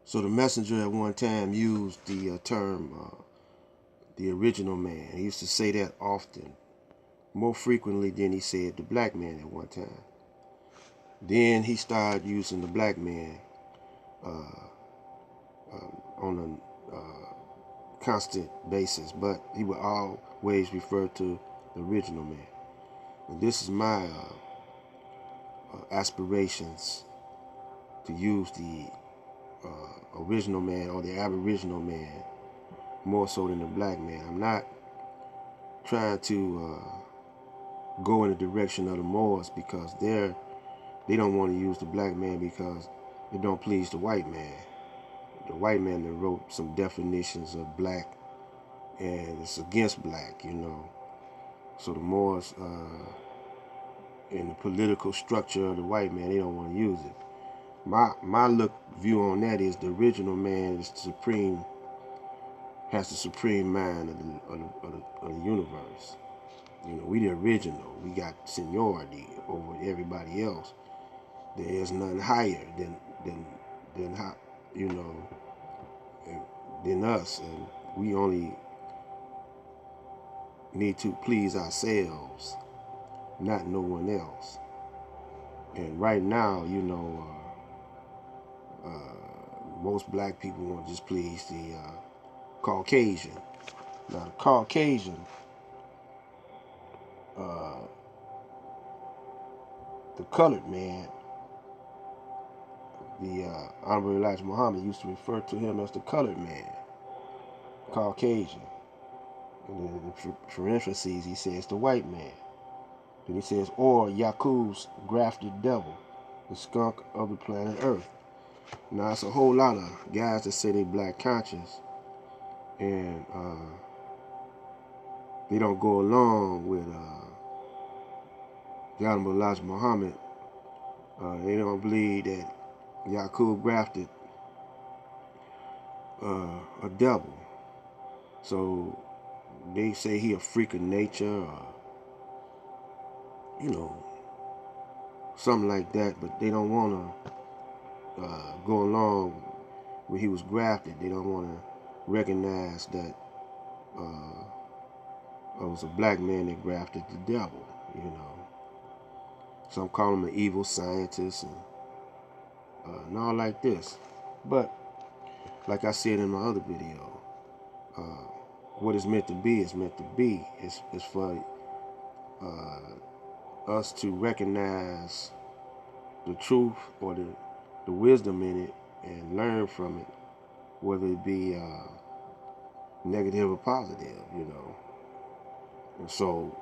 So the messenger at one time used the term the original man. He used to say that often, more frequently than he said the black man at one time. Then he started using the black man on a constant basis, but he would always refer to the original man. And this is my aspirations to use the original man or the aboriginal man more so than the black man. I'm not trying to go in the direction of the Moors because they don't want to use the black man because it don't please the white man. The white man that wrote some definitions of black and it's against black, you know. So the Moors in the political structure of the white man, they don't want to use it. My view on that is the original man is the supreme, has the supreme mind of the universe. You know, we the original. We got seniority over everybody else. There is none higher than you know, than us, and we only need to please ourselves, not no one else. And right now, you know, most black people want to just please the Caucasian. Now, the Caucasian, the colored man, the Honorable Elijah Muhammad used to refer to him as the colored man, Caucasian. And then for emphasis, he says the white man. Then he says, or Yakub's grafted devil, the skunk of the planet Earth. Now, it's a whole lot of guys that say they black conscious, and they don't go along with the Honorable Elijah Muhammad. They don't believe that Yakub grafted a devil. So they say he a freak of nature, or, you know, something like that, but they don't want to go along where he was grafted. They don't want to recognize that it was a black man that grafted the devil, you know. Some call him an evil scientist and all like this. But like I said in my other video, what is meant to be is meant to be. It's for us to recognize the truth or the wisdom in it and learn from it, whether it be negative or positive, you know. And so,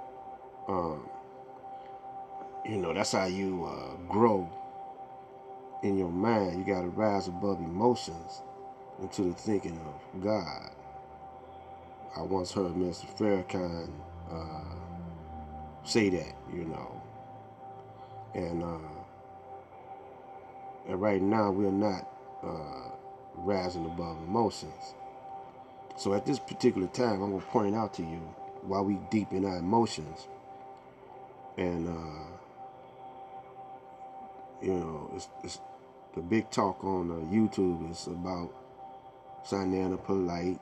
you know, that's how you grow in your mind. You got to rise above emotions into the thinking of God. I once heard Mr. Farrakhan say that, you know. And right now we're not rising above emotions. So at this particular time, I'm going to point out to you why we deep in our emotions. And, you know, it's the big talk on YouTube is about Sanana Polite,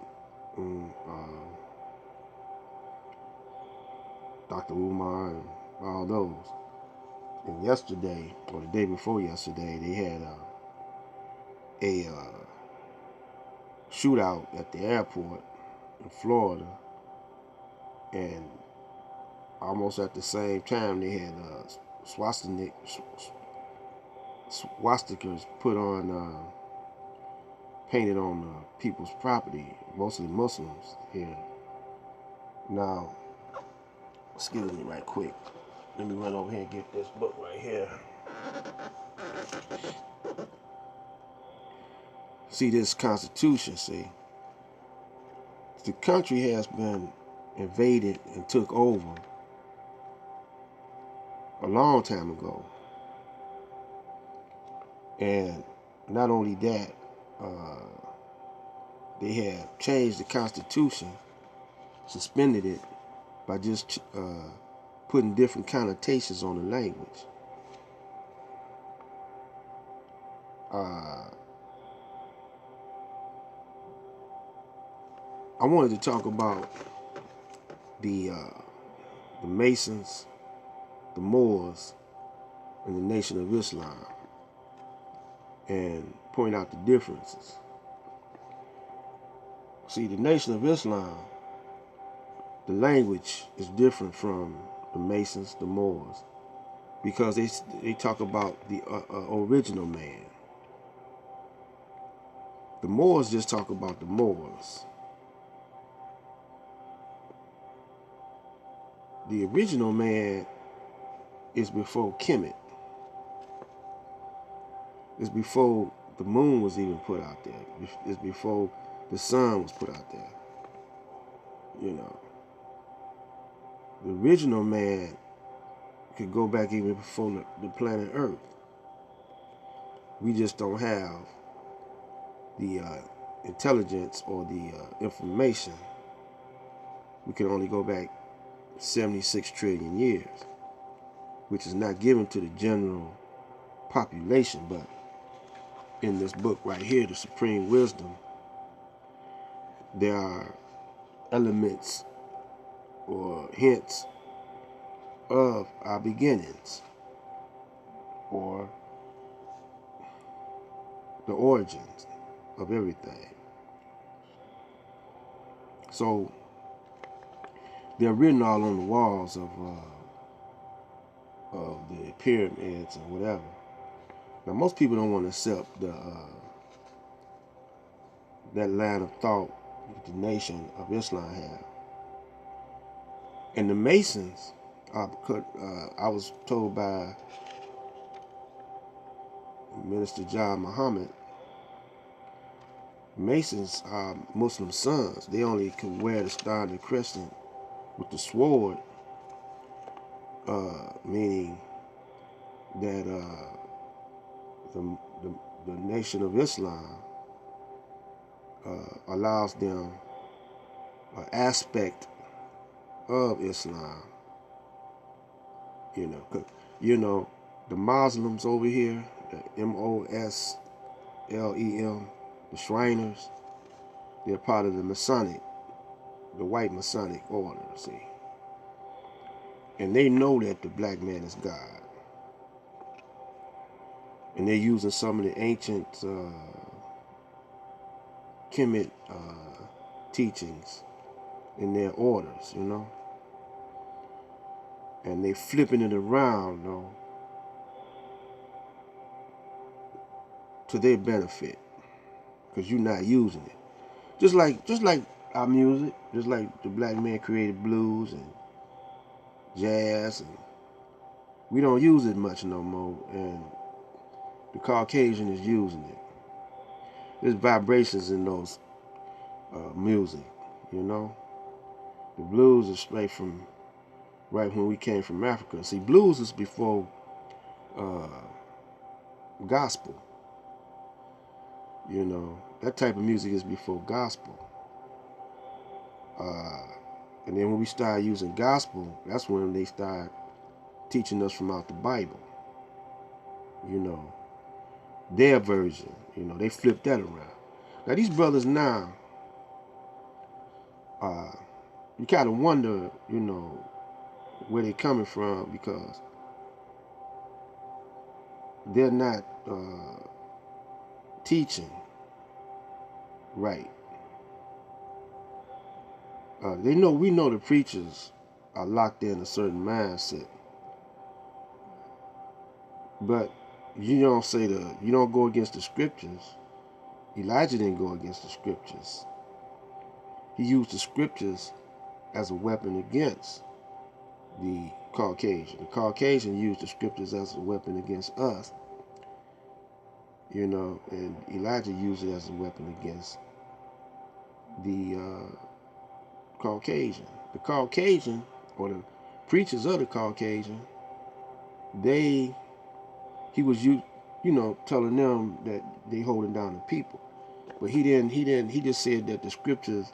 Dr. Umar, and all those. And yesterday, or the day before yesterday, they had a shootout at the airport in Florida, and almost at the same time they had swastikas put on, painted on people's property, mostly Muslims here. Now, excuse me right quick. Let me run over here and get this book right here. See this Constitution, see? The country has been invaded and took over a long time ago. And not only that, they have changed the Constitution, suspended it by just putting different connotations on the language. I wanted to talk about the Masons, the Moors, and the Nation of Islam, and point out the differences. See, the Nation of Islam, the language is different from the Masons, the Moors, because they talk about the original man. The Moors just talk about the Moors. The original man is before Kemet. It's before the moon was even put out there. It's before the sun was put out there. You know, the original man could go back even before the planet Earth. We just don't have the intelligence or the information. We can only go back 76 trillion years, which is not given to the general population. But in this book right here, The Supreme Wisdom, there are elements or hints of our beginnings, or the origins of everything. So they're written all on the walls of the pyramids and whatever. Now, most people don't want to accept that line of thought that the Nation of Islam have. And the Masons, I was told by Minister John Muhammad, Masons are Muslim sons. They only could wear the Star and the Crescent with the sword, meaning that the Nation of Islam allows them an aspect of Islam. You know, the Muslims over here, the Moslem, the Shriners, they're part of the Masonic, the white Masonic order, see. And they know that the black man is God. And they're using some of the ancient Kemet teachings in their orders, you know. And they flipping it around, you know, to their benefit, because you're not using it. Just like our music, just like the black man created blues and jazz, and we don't use it much no more, and the Caucasian is using it. There's vibrations in those music, you know. The blues is straight from right when we came from Africa. See, blues is before gospel. You know, that type of music is before gospel. And then when we start using gospel, that's when they start teaching us from out the Bible. You know, their version. You know, they flip that around. Now these brothers now, you kind of wonder, you know, where they coming from, because they're not teaching right. We know the preachers are locked in a certain mindset, but you don't go against the scriptures. Elijah didn't go against the scriptures. He used the scriptures as a weapon against the Caucasian. The Caucasian used the scriptures as a weapon against us, you know, and Elijah used it as a weapon against the Caucasian. The Caucasian, or the preachers of the Caucasian, he was telling them that they holding down the people. But he just said that the scriptures,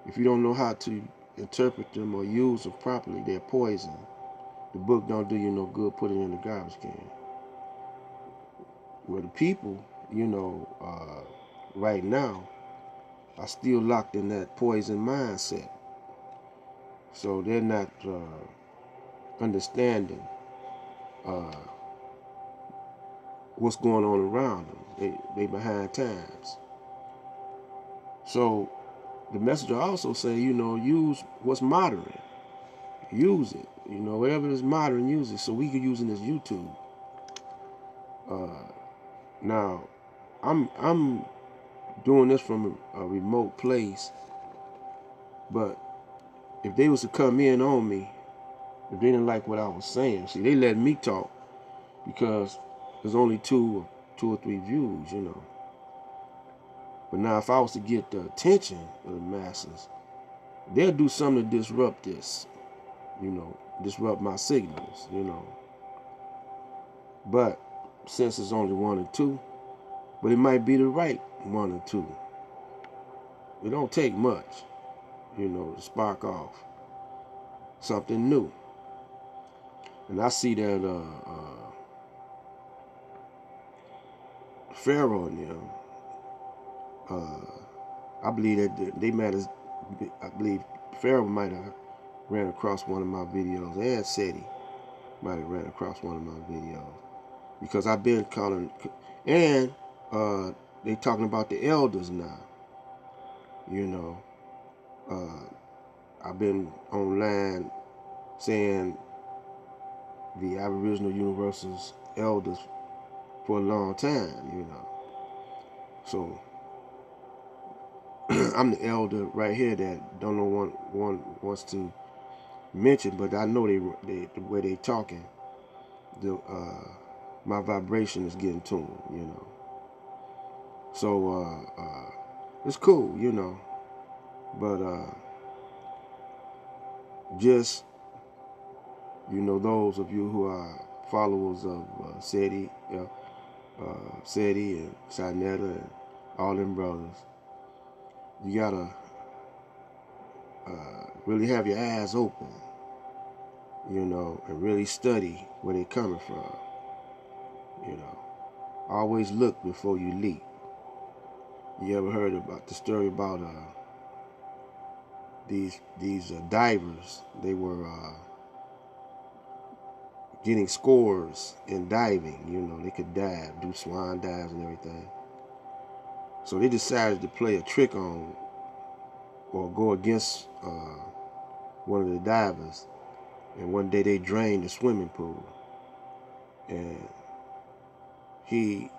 if you don't know how to interpret them or use them properly, they're poison. The book don't do you no good, put it in the garbage can. Well, the people, right now, are still locked in that poison mindset. So they're not understanding what's going on around them. They behind times. So the messenger also say, use what's modern. Use it. Whatever is modern, use it. So we can use it as YouTube. Now, I'm doing this from a remote place, but if they was to come in on me, if they didn't like what I was saying, see, they let me talk because there's only two or three views, But now if I was to get the attention of the masses, they'll do something to disrupt this, disrupt my signals, But since it's only one or two, but it might be the right one or two. It don't take much, to spark off something new. And I see that Pharaoh and them, I believe that they might have, I believe Pharaoh might have ran across one of my videos, and Seti might have ran across one of my videos, because I've been calling, and they talking about the elders now, I've been online saying the Aboriginal Universal's elders for a long time, So I'm the elder right here that don't know one wants to mention, but I know they the way they talking, my vibration is getting to them, So it's cool, but just those of you who are followers of Seti and Sinetta and all them brothers, you gotta really have your eyes open, and really study where they're coming from. Always look before you leap. You ever heard about the story about these divers? They were getting scores in diving. They could dive, do swan dives and everything. So they decided to play a trick on, or go against one of the divers. And one day they drained the swimming pool, and he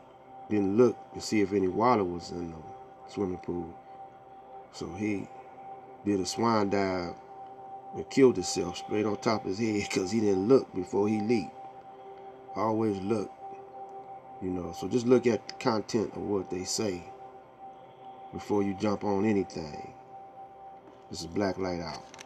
didn't look to see if any water was in the swimming pool. So he did a swan dive and killed himself straight on top of his head because he didn't look before he leaped. Always look, So just look at the content of what they say before you jump on anything. This is Black Light Out.